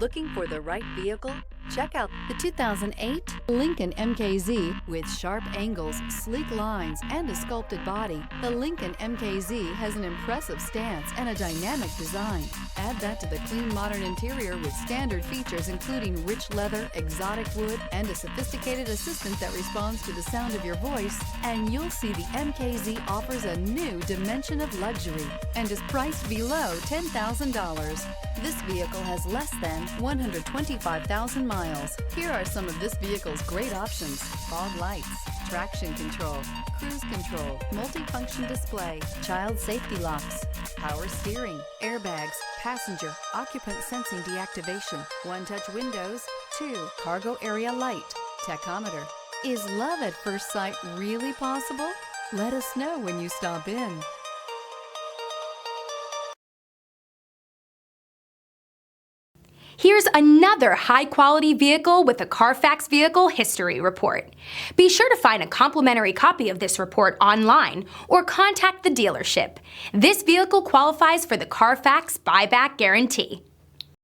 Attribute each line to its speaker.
Speaker 1: Looking for the right vehicle? Check out the 2008 Lincoln MKZ. With sharp angles, sleek lines, and a sculpted body, the Lincoln MKZ has an impressive stance and a dynamic design. Add that to the clean modern interior with standard features including rich leather, exotic wood, and a sophisticated assistant that responds to the sound of your voice, and you'll see the MKZ offers a new dimension of luxury and is priced below $10,000. This vehicle has less than 125,000 miles. Here are some of this vehicle's great options: fog lights, traction control, cruise control, multifunction display, child safety locks, power steering, airbags, passenger occupant sensing deactivation, one-touch windows, 2 cargo area light, tachometer. Is love at first sight really possible? Let us know when you stop in.
Speaker 2: Here's another high-quality vehicle with a Carfax Vehicle History Report. Be sure to find a complimentary copy of this report online or contact the dealership. This vehicle qualifies for the Carfax Buyback Guarantee.